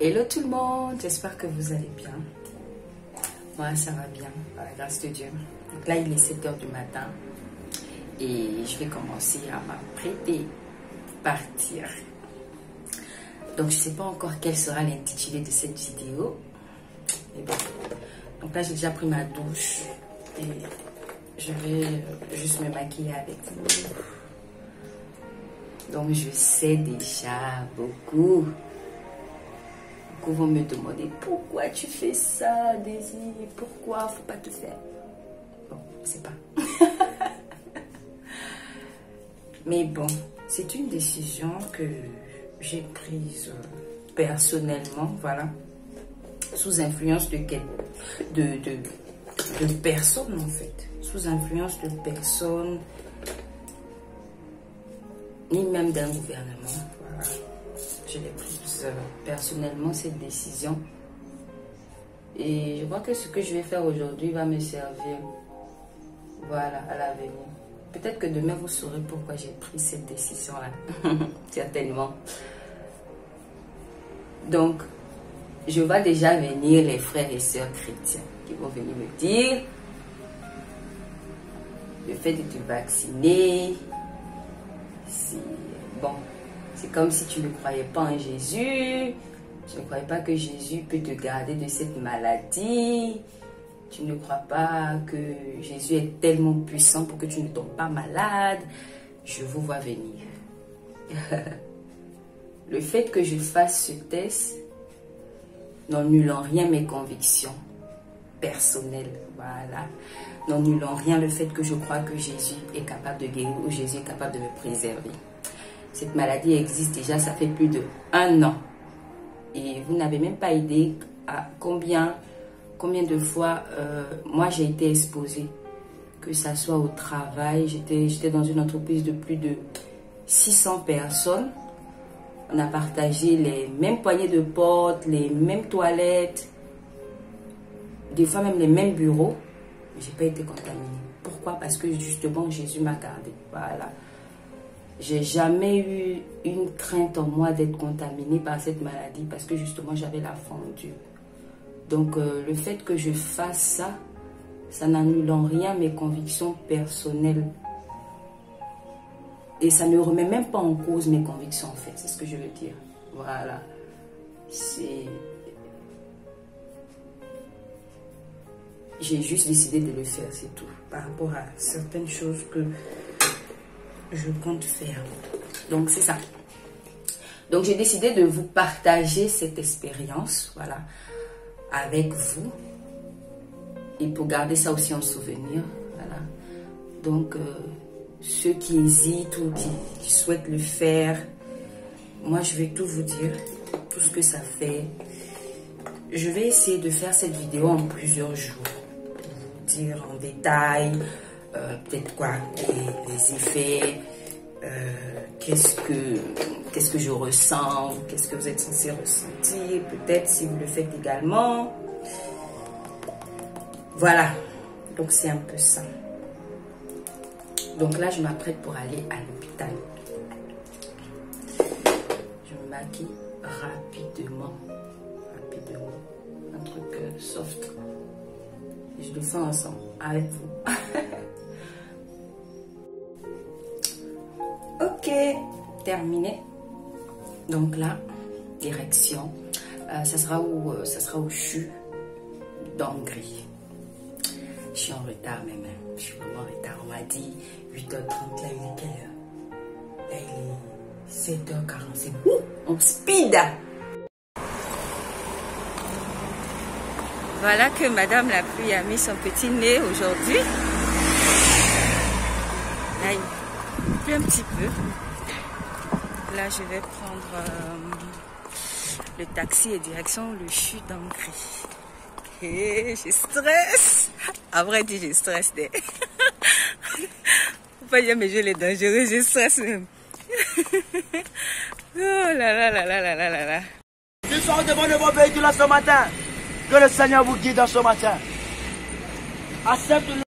Hello tout le monde, j'espère que vous allez bien. Moi ça va bien, par la grâce de Dieu. Donc là il est 7 h du matin et je vais commencer à m'apprêter pour partir. Donc je ne sais pas encore quel sera l'intitulé de cette vidéo. Mais bon. Donc là j'ai déjà pris ma douche et je vais juste me maquiller avec vous. Donc je sais déjà beaucoup vont me demander pourquoi tu fais ça, Daisy, pourquoi faut pas te faire. Bon, je sais pas. Mais bon, c'est une décision que j'ai prise personnellement, voilà, sous influence de personnes en fait, sous influence de personnes, ni même d'un gouvernement, voilà. Je l'ai prise personnellement cette décision et je crois que ce que je vais faire aujourd'hui va me servir, voilà, à l'avenir. Peut-être que demain vous saurez pourquoi j'ai pris cette décision là. Certainement. Donc je vois déjà venir les frères et sœurs chrétiens qui vont venir me dire le fait de te vacciner, c'est bon. C'est comme si tu ne croyais pas en Jésus, tu ne croyais pas que Jésus peut te garder de cette maladie, tu ne crois pas que Jésus est tellement puissant pour que tu ne tombes pas malade. Je vous vois venir. Le fait que je fasse ce test n'annule en rien mes convictions personnelles. Voilà. N'annule en rien le fait que je crois que Jésus est capable de guérir ou Jésus est capable de me préserver. Cette maladie existe déjà, ça fait plus de 1 an. Et vous n'avez même pas idée à combien de fois moi j'ai été exposée. Que ça soit au travail, j'étais dans une entreprise de plus de 600 personnes. On a partagé les mêmes poignées de porte, les mêmes toilettes, des fois même les mêmes bureaux. Mais je n'ai pas été contaminée. Pourquoi? Parce que justement Jésus m'a gardée. Voilà. J'ai jamais eu une crainte en moi d'être contaminée par cette maladie parce que justement j'avais la foi en Dieu. Donc le fait que je fasse ça, ça n'annule en rien mes convictions personnelles. Et ça ne remet même pas en cause mes convictions en fait, c'est ce que je veux dire. Voilà. J'ai juste décidé de le faire, c'est tout. Par rapport à certaines choses que je compte faire. Donc c'est ça. Donc j'ai décidé de vous partager cette expérience, voilà, avec vous. Et pour garder ça aussi en souvenir, voilà. Donc ceux qui hésitent ou qui souhaitent le faire, moi je vais tout vous dire, tout ce que ça fait. Je vais essayer de faire cette vidéo en plusieurs jours, pour vous dire en détail, peut-être quoi, les effets, qu'est-ce que je ressens, qu'est-ce que vous êtes censé ressentir, peut-être si vous le faites également. Voilà, donc c'est un peu ça. Donc là, je m'apprête pour aller à l'hôpital. Je me maquille rapidement, un truc soft. Et je le fais ensemble avec vous. Ok, terminé. Donc là, direction, ça sera au CHU d'Hongrie. Je suis en retard même, je suis vraiment en retard. On m'a dit 8h30, là il est quelle heure? Là il est 7h45. On speed. Voilà que Madame la pluie a mis son petit nez aujourd'hui. Là il pleut un petit peu. Là je vais prendre le taxi et direction le CHU d'Hongrie. Et je stresse. À vrai dire, je stresse. Faut pas dire, mais je l'ai dangereux, je stresse même. Oh là là là là là là là là. Je sors devant le bon véhicule ce matin. Que le Seigneur vous guide ce matin. Accepte le...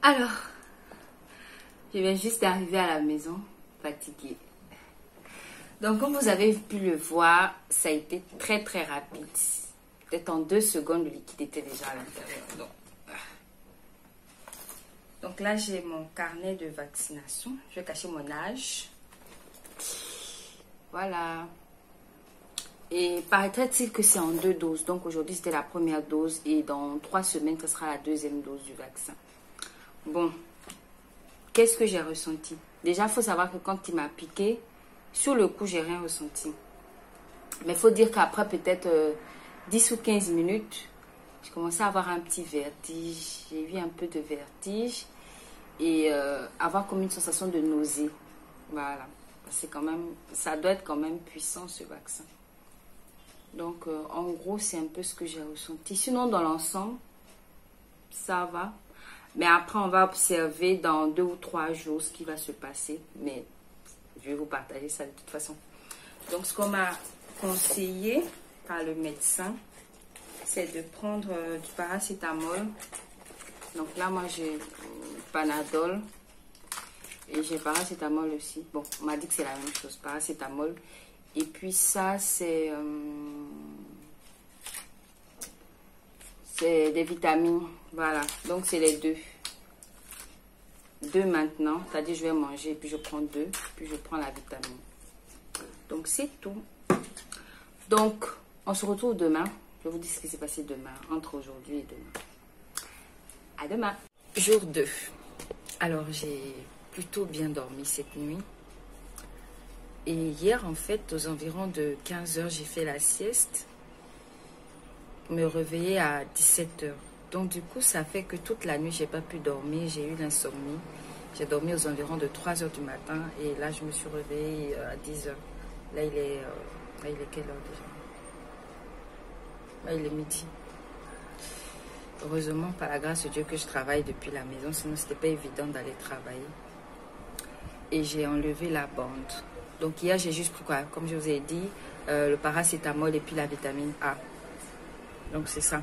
Alors, je viens juste d'arriver à la maison, fatiguée. Donc, comme vous avez pu le voir, ça a été très rapide. Peut-être en 2 secondes, le liquide était déjà à l'intérieur. Donc là, j'ai mon carnet de vaccination. Je vais cacher mon âge. Voilà. Et paraîtrait-il que c'est en 2 doses. Donc aujourd'hui, c'était la première dose. Et dans 3 semaines, ce sera la 2e dose du vaccin. Bon. Qu'est-ce que j'ai ressenti? Déjà, il faut savoir que quand il m'a piqué, sur le coup, j'ai rien ressenti. Mais il faut dire qu'après peut-être 10 ou 15 minutes, j'ai commencé à avoir un petit vertige. J'ai eu un peu de vertige. Et avoir comme une sensation de nausée. Voilà. C'est quand même, ça doit être quand même puissant, ce vaccin. Donc, en gros, c'est un peu ce que j'ai ressenti. Sinon, dans l'ensemble, ça va. Mais après, on va observer dans 2 ou 3 jours ce qui va se passer. Mais je vais vous partager ça de toute façon. Donc, ce qu'on m'a conseillé par le médecin, c'est de prendre du paracétamol. Donc là, moi, j'ai Panadol et j'ai paracétamol aussi. Bon, on m'a dit que c'est la même chose, paracétamol. Et puis ça, c'est des vitamines. Voilà, donc c'est les 2. 2 maintenant, c'est-à-dire je vais manger, puis je prends 2, puis je prends la vitamine. Donc c'est tout. Donc, on se retrouve demain. Je vous dis ce qui s'est passé demain, entre aujourd'hui et demain. À demain. Jour 2. Alors, j'ai plutôt bien dormi cette nuit. Et hier, en fait, aux environs de 15 h, j'ai fait la sieste. Me réveiller à 17 h. Donc, du coup, ça fait que toute la nuit, j'ai pas pu dormir. J'ai eu l'insomnie. J'ai dormi aux environs de 3 h du matin. Et là, je me suis réveillée à 10 h. Là, il est quelle heure déjà? Là, il est midi. Heureusement, par la grâce de Dieu, que je travaille depuis la maison, sinon c'était pas évident d'aller travailler. Et j'ai enlevé la bande. Donc hier, j'ai juste pris quoi? Comme je vous ai dit, le paracétamol et puis la vitamine A. Donc c'est ça.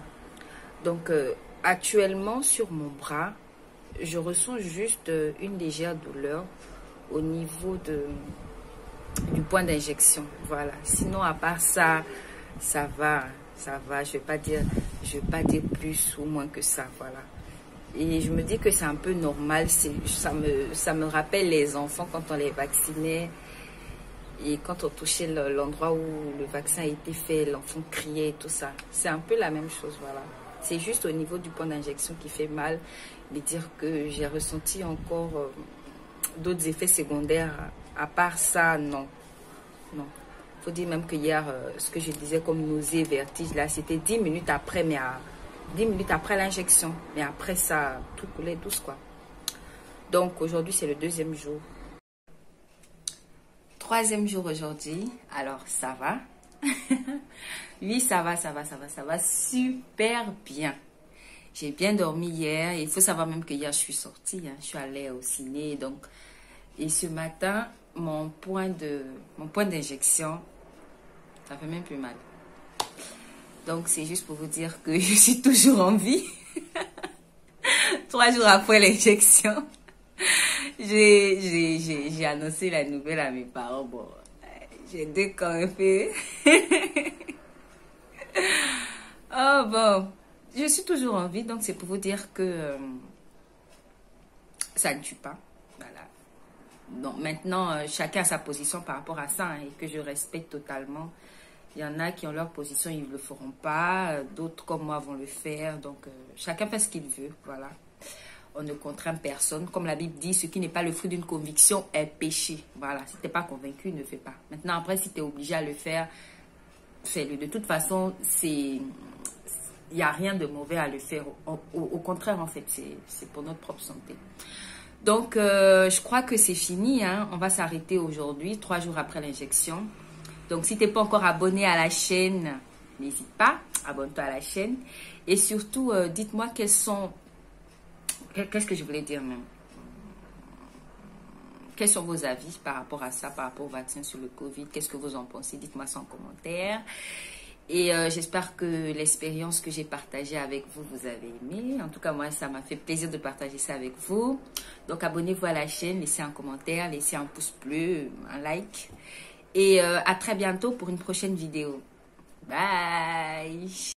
Donc actuellement, sur mon bras, je ressens juste une légère douleur au niveau du point d'injection. Voilà. Sinon, à part ça, ça va. Ça va, je vais pas dire plus ou moins que ça, voilà. Et je me dis que c'est un peu normal, ça me rappelle les enfants quand on les vaccinait et quand on touchait l'endroit où le vaccin a été fait, l'enfant criait et tout ça. C'est un peu la même chose, voilà. C'est juste au niveau du point d'injection qui fait mal, de dire que j'ai ressenti encore d'autres effets secondaires. À part ça, non. Non. Il faut dire même que hier, ce que je disais comme nausée, vertige, là, c'était 10 minutes après, mais 10 minutes après l'injection. Mais après ça, tout coulait douce, quoi. Donc, aujourd'hui, c'est le 2e jour. 3e jour aujourd'hui. Alors, ça va. Oui, ça va super bien. J'ai bien dormi hier. Il faut savoir même que hier, je suis sortie. Hein, je suis allée au ciné. Donc, et ce matin, mon point d'injection, ça fait même plus mal. Donc, c'est juste pour vous dire que je suis toujours en vie. 3 jours après l'injection, j'ai annoncé la nouvelle à mes parents. Bon, j'ai déconfé. Oh bon, je suis toujours en vie. Donc, c'est pour vous dire que ça ne tue pas. Voilà. Donc maintenant, chacun a sa position par rapport à ça, hein, et que je respecte totalement. Il y en a qui ont leur position, ils ne le feront pas. D'autres comme moi vont le faire. Donc chacun fait ce qu'il veut. Voilà. On ne contraint personne. Comme la Bible dit, ce qui n'est pas le fruit d'une conviction est péché. Voilà. Si tu n'es pas convaincu, ne fais pas. Maintenant, après, si tu es obligé à le faire, fais-le. De toute façon, il n'y a rien de mauvais à le faire. Au contraire, en fait, c'est pour notre propre santé. Donc, je crois que c'est fini. Hein. On va s'arrêter aujourd'hui, 3 jours après l'injection. Donc, si tu n'es pas encore abonné à la chaîne, n'hésite pas, abonne-toi à la chaîne. Et surtout, dites-moi qu'est-ce que je voulais dire même. Quels sont vos avis par rapport à ça, par rapport au vaccin sur le Covid? Qu'est-ce que vous en pensez? Dites-moi ça en commentaire. Et j'espère que l'expérience que j'ai partagée avec vous, vous avez aimé. En tout cas, moi, ça m'a fait plaisir de partager ça avec vous. Donc, abonnez-vous à la chaîne, laissez un commentaire, laissez un pouce bleu, un like. Et à très bientôt pour une prochaine vidéo. Bye!